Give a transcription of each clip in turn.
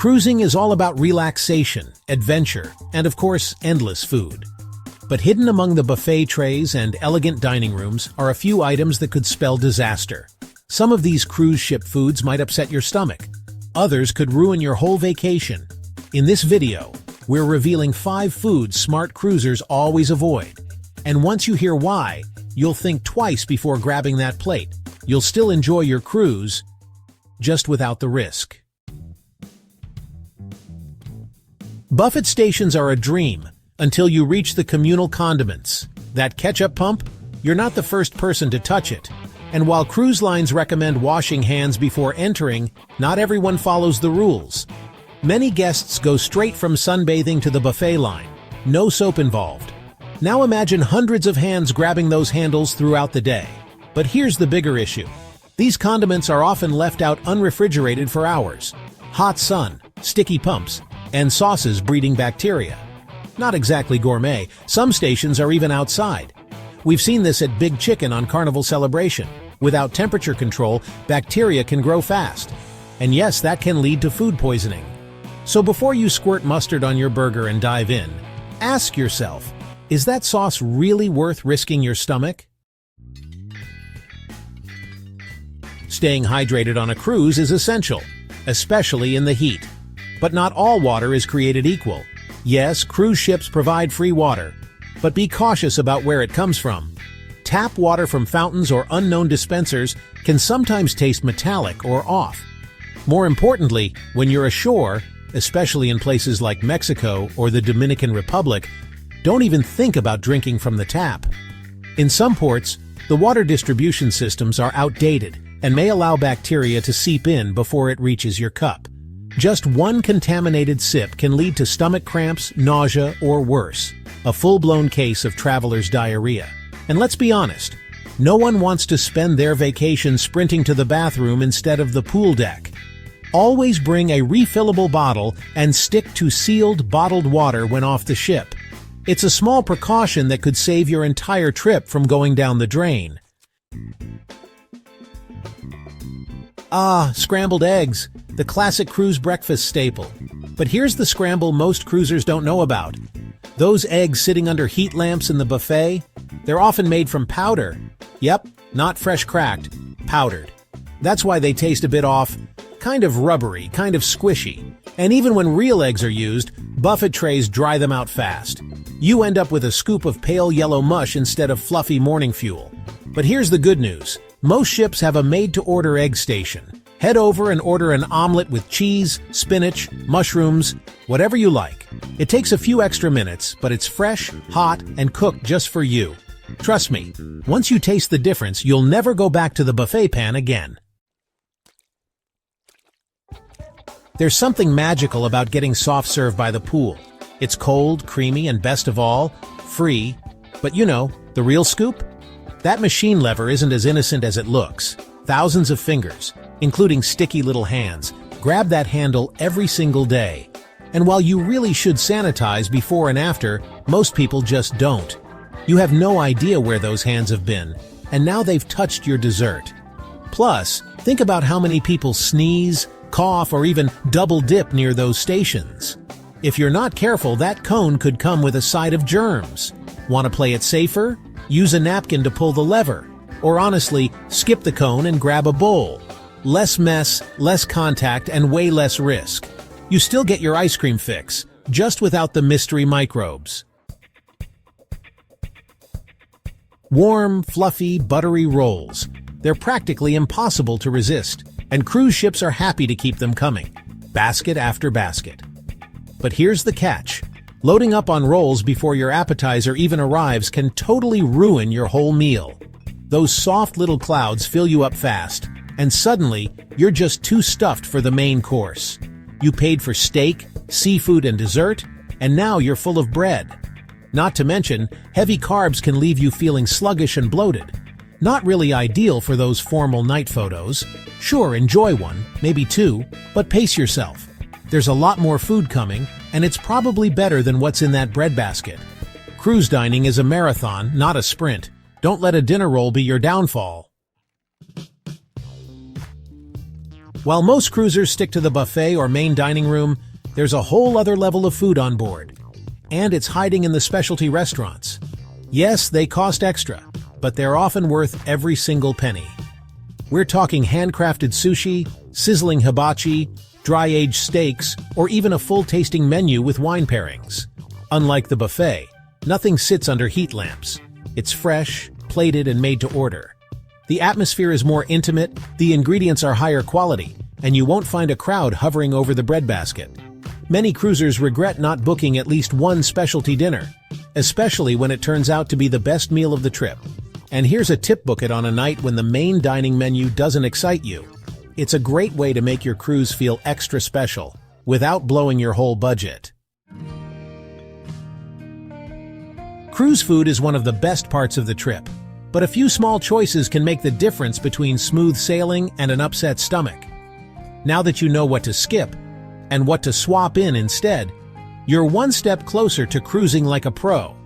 Cruising is all about relaxation, adventure, and of course, endless food. But hidden among the buffet trays and elegant dining rooms are a few items that could spell disaster. Some of these cruise ship foods might upset your stomach. Others could ruin your whole vacation. In this video, we're revealing 5 foods smart cruisers always avoid. And once you hear why, you'll think twice before grabbing that plate. You'll still enjoy your cruise, just without the risk. Buffet stations are a dream until you reach the communal condiments. That ketchup pump? You're not the first person to touch it. And while cruise lines recommend washing hands before entering, not everyone follows the rules. Many guests go straight from sunbathing to the buffet line. No soap involved. Now imagine hundreds of hands grabbing those handles throughout the day. But here's the bigger issue. These condiments are often left out unrefrigerated for hours. Hot sun, sticky pumps, and sauces breeding bacteria. Not exactly gourmet. Some stations are even outside. We've seen this at Big Chicken on Carnival Celebration. Without temperature control, bacteria can grow fast. And yes, that can lead to food poisoning. So before you squirt mustard on your burger and dive in, ask yourself, is that sauce really worth risking your stomach? Staying hydrated on a cruise is essential, especially in the heat. But not all water is created equal. Yes, cruise ships provide free water, but be cautious about where it comes from. Tap water from fountains or unknown dispensers can sometimes taste metallic or off. More importantly, when you're ashore, especially in places like Mexico or the Dominican Republic, don't even think about drinking from the tap. In some ports, the water distribution systems are outdated and may allow bacteria to seep in before it reaches your cup. Just one contaminated sip can lead to stomach cramps, nausea, or worse, a full-blown case of traveler's diarrhea. And let's be honest, no one wants to spend their vacation sprinting to the bathroom instead of the pool deck. Always bring a refillable bottle and stick to sealed, bottled water when off the ship. It's a small precaution that could save your entire trip from going down the drain. Scrambled eggs, the classic cruise breakfast staple. But here's the scramble most cruisers don't know about. Those eggs sitting under heat lamps in the buffet, they're often made from powder. Yep, not fresh cracked, powdered. That's why they taste a bit off, kind of rubbery, kind of squishy. And even when real eggs are used, buffet trays dry them out fast. You end up with a scoop of pale yellow mush instead of fluffy morning fuel. But here's the good news. Most ships have a made-to-order egg station. Head over and order an omelet with cheese, spinach, mushrooms, whatever you like. It takes a few extra minutes, but it's fresh, hot, and cooked just for you. Trust me, once you taste the difference, you'll never go back to the buffet pan again. There's something magical about getting soft serve by the pool. It's cold, creamy, and best of all, free. But you know, the real scoop? That machine lever isn't as innocent as it looks. Thousands of fingers, including sticky little hands, grab that handle every single day. And while you really should sanitize before and after, most people just don't. You have no idea where those hands have been, and now they've touched your dessert. Plus, think about how many people sneeze, cough, or even double dip near those stations. If you're not careful, that cone could come with a side of germs. Want to play it safer? Use a napkin to pull the lever. Or honestly, skip the cone and grab a bowl. Less mess, less contact, and way less risk. You still get your ice cream fix, just without the mystery microbes. Warm, fluffy, buttery rolls. They're practically impossible to resist, and cruise ships are happy to keep them coming, basket after basket. But here's the catch. Loading up on rolls before your appetizer even arrives can totally ruin your whole meal. Those soft little clouds fill you up fast, and suddenly, you're just too stuffed for the main course. You paid for steak, seafood, and dessert, and now you're full of bread. Not to mention, heavy carbs can leave you feeling sluggish and bloated. Not really ideal for those formal night photos. Sure, enjoy one, maybe 2, but pace yourself. There's a lot more food coming, and it's probably better than what's in that breadbasket. Cruise dining is a marathon, not a sprint. Don't let a dinner roll be your downfall. While most cruisers stick to the buffet or main dining room, there's a whole other level of food on board. And it's hiding in the specialty restaurants. Yes, they cost extra, but they're often worth every single penny. We're talking handcrafted sushi, sizzling hibachi, dry-aged steaks, or even a full-tasting menu with wine pairings. Unlike the buffet, nothing sits under heat lamps. It's fresh, plated, and made to order. The atmosphere is more intimate, the ingredients are higher quality, and you won't find a crowd hovering over the breadbasket. Many cruisers regret not booking at least one specialty dinner, especially when it turns out to be the best meal of the trip. And here's a tip: book it on a night when the main dining menu doesn't excite you. It's a great way to make your cruise feel extra special, without blowing your whole budget. Cruise food is one of the best parts of the trip, but a few small choices can make the difference between smooth sailing and an upset stomach. Now that you know what to skip, and what to swap in instead, you're one step closer to cruising like a pro.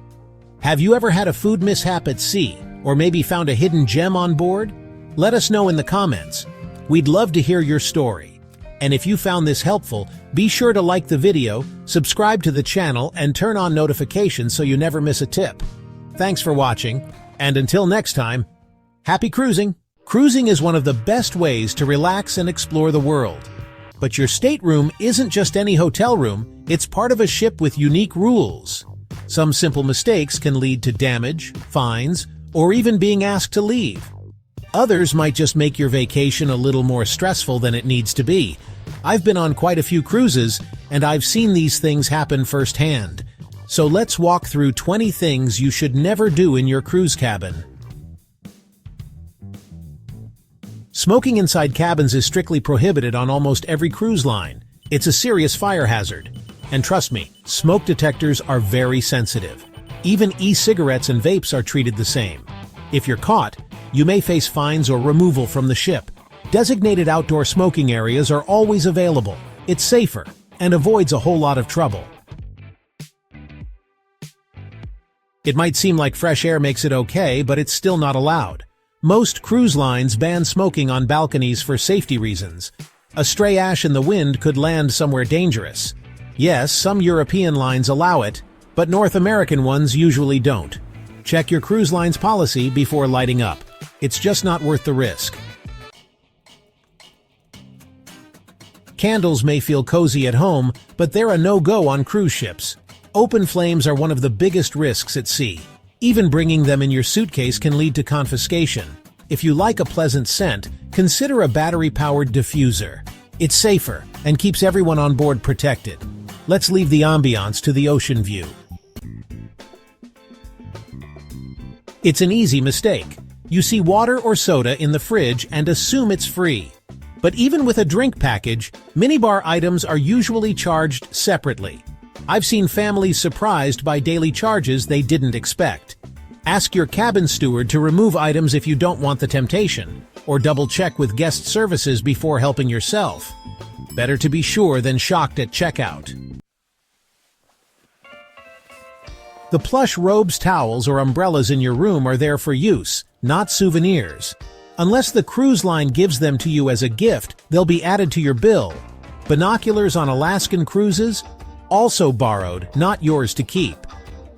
Have you ever had a food mishap at sea, or maybe found a hidden gem on board? Let us know in the comments. We'd love to hear your story. And if you found this helpful, be sure to like the video, subscribe to the channel, and turn on notifications so you never miss a tip. Thanks for watching, and until next time, happy cruising! Cruising is one of the best ways to relax and explore the world. But your stateroom isn't just any hotel room, it's part of a ship with unique rules. Some simple mistakes can lead to damage, fines, or even being asked to leave. Others might just make your vacation a little more stressful than it needs to be. I've been on quite a few cruises, and I've seen these things happen firsthand. So let's walk through 20 things you should never do in your cruise cabin. Smoking inside cabins is strictly prohibited on almost every cruise line. It's a serious fire hazard. And trust me, smoke detectors are very sensitive. Even e-cigarettes and vapes are treated the same. If you're caught, you may face fines or removal from the ship. Designated outdoor smoking areas are always available. It's safer and avoids a whole lot of trouble. It might seem like fresh air makes it okay, but it's still not allowed. Most cruise lines ban smoking on balconies for safety reasons. A stray ash in the wind could land somewhere dangerous. Yes, some European lines allow it, but North American ones usually don't. Check your cruise line's policy before lighting up. It's just not worth the risk. Candles may feel cozy at home, but they're a no-go on cruise ships. Open flames are one of the biggest risks at sea. Even bringing them in your suitcase can lead to confiscation. If you like a pleasant scent, consider a battery-powered diffuser. It's safer and keeps everyone on board protected. Let's leave the ambiance to the ocean view. It's an easy mistake. You see water or soda in the fridge and assume it's free. But even with a drink package, minibar items are usually charged separately. I've seen families surprised by daily charges they didn't expect. Ask your cabin steward to remove items if you don't want the temptation, or double-check with guest services before helping yourself. Better to be sure than shocked at checkout. The plush robes, towels, or umbrellas in your room are there for use, not souvenirs. Unless the cruise line gives them to you as a gift, they'll be added to your bill. Binoculars on Alaskan cruises? Also borrowed, not yours to keep.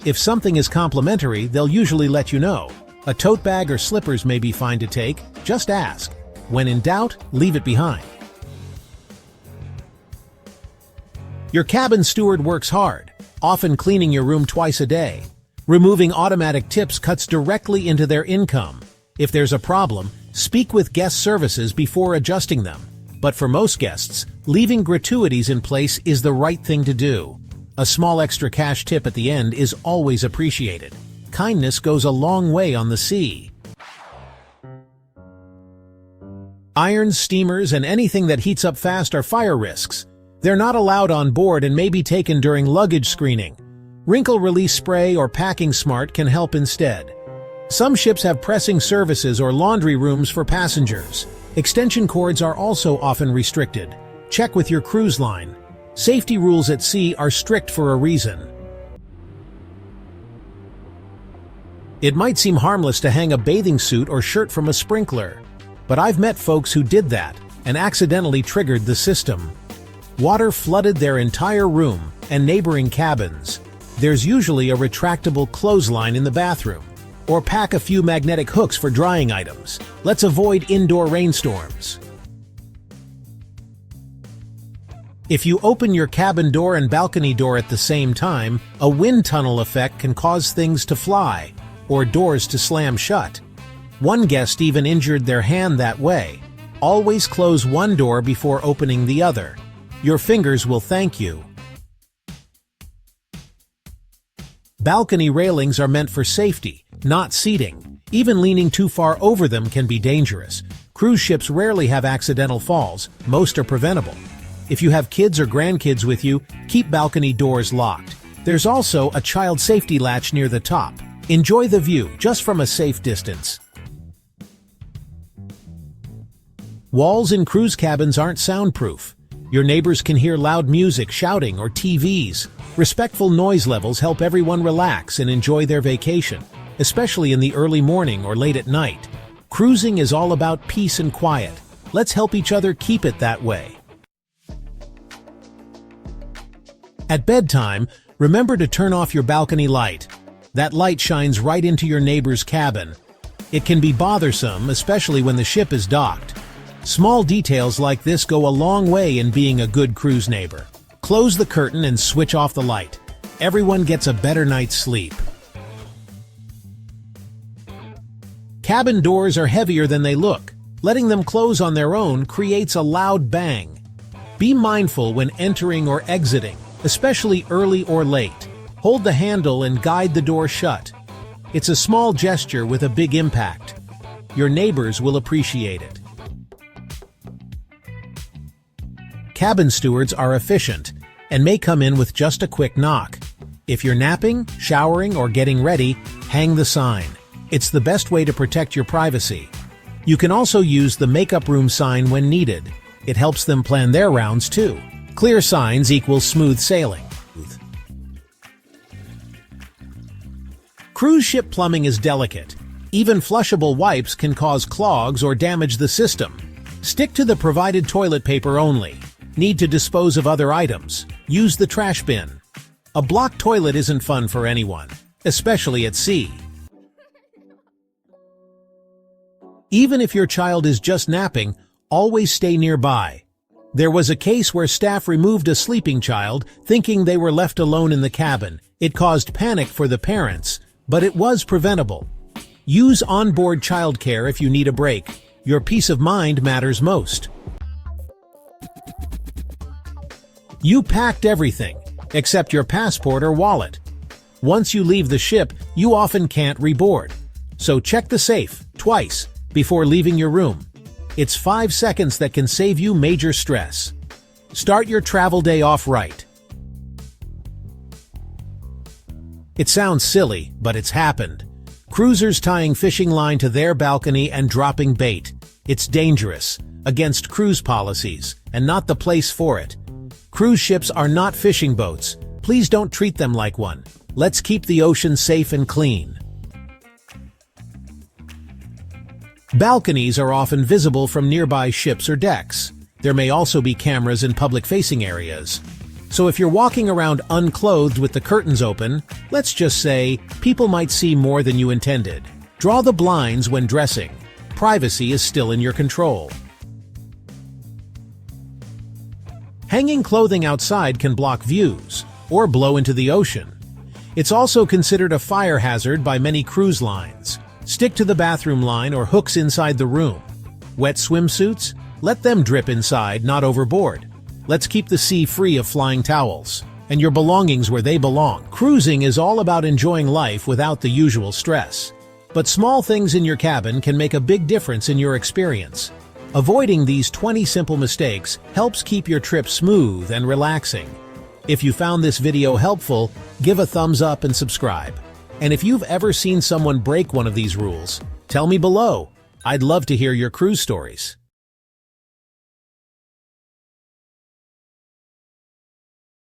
If something is complimentary, they'll usually let you know. A tote bag or slippers may be fine to take, just ask. When in doubt, leave it behind. Your cabin steward works hard, often cleaning your room twice a day. Removing automatic tips cuts directly into their income. If there's a problem, speak with guest services before adjusting them. But for most guests, leaving gratuities in place is the right thing to do. A small extra cash tip at the end is always appreciated. Kindness goes a long way on the sea. Irons, steamers, and anything that heats up fast are fire risks. They're not allowed on board and may be taken during luggage screening. Wrinkle release spray or Packing Smart can help instead. Some ships have pressing services or laundry rooms for passengers. Extension cords are also often restricted. Check with your cruise line. Safety rules at sea are strict for a reason. It might seem harmless to hang a bathing suit or shirt from a sprinkler, but I've met folks who did that, and accidentally triggered the system. Water flooded their entire room and neighboring cabins. There's usually a retractable clothesline in the bathroom, or pack a few magnetic hooks for drying items. Let's avoid indoor rainstorms. If you open your cabin door and balcony door at the same time, a wind tunnel effect can cause things to fly, or doors to slam shut. One guest even injured their hand that way. Always close one door before opening the other. Your fingers will thank you. Balcony railings are meant for safety, not seating. Even leaning too far over them can be dangerous. Cruise ships rarely have accidental falls. Most are preventable. If you have kids or grandkids with you, keep balcony doors locked. There's also a child safety latch near the top. Enjoy the view just from a safe distance. Walls in cruise cabins aren't soundproof. Your neighbors can hear loud music, shouting, or TVs. Respectful noise levels help everyone relax and enjoy their vacation, especially in the early morning or late at night. Cruising is all about peace and quiet. Let's help each other keep it that way. At bedtime, remember to turn off your balcony light. That light shines right into your neighbor's cabin. It can be bothersome, especially when the ship is docked. Small details like this go a long way in being a good cruise neighbor. Close the curtain and switch off the light. Everyone gets a better night's sleep. Cabin doors are heavier than they look. Letting them close on their own creates a loud bang. Be mindful when entering or exiting, especially early or late. Hold the handle and guide the door shut. It's a small gesture with a big impact. Your neighbors will appreciate it. Cabin stewards are efficient and may come in with just a quick knock. If you're napping, showering, or getting ready, hang the sign. It's the best way to protect your privacy. You can also use the makeup room sign when needed. It helps them plan their rounds too. Clear signs equals smooth sailing. Cruise ship plumbing is delicate. Even flushable wipes can cause clogs or damage the system. Stick to the provided toilet paper only. Need to dispose of other items? Use the trash bin. A blocked toilet isn't fun for anyone, especially at sea. Even if your child is just napping, always stay nearby. There was a case where staff removed a sleeping child, thinking they were left alone in the cabin. It caused panic for the parents, but it was preventable. Use onboard childcare if you need a break. Your peace of mind matters most. You packed everything, except your passport or wallet. Once you leave the ship, you often can't reboard. So check the safe, twice, before leaving your room. It's 5 seconds that can save you major stress. Start your travel day off right. It sounds silly, but it's happened. Cruisers tying fishing line to their balcony and dropping bait. It's dangerous, against cruise policies, and not the place for it. Cruise ships are not fishing boats. Please don't treat them like one. Let's keep the ocean safe and clean. Balconies are often visible from nearby ships or decks. There may also be cameras in public-facing areas. So if you're walking around unclothed with the curtains open, let's just say, people might see more than you intended. Draw the blinds when dressing. Privacy is still in your control. Hanging clothing outside can block views, or blow into the ocean. It's also considered a fire hazard by many cruise lines. Stick to the bathroom line or hooks inside the room. Wet swimsuits? Let them drip inside, not overboard. Let's keep the sea free of flying towels, and your belongings where they belong. Cruising is all about enjoying life without the usual stress. But small things in your cabin can make a big difference in your experience. Avoiding these 20 simple mistakes helps keep your trip smooth and relaxing. If you found this video helpful, give a thumbs up and subscribe. And if you've ever seen someone break one of these rules, tell me below. I'd love to hear your cruise stories.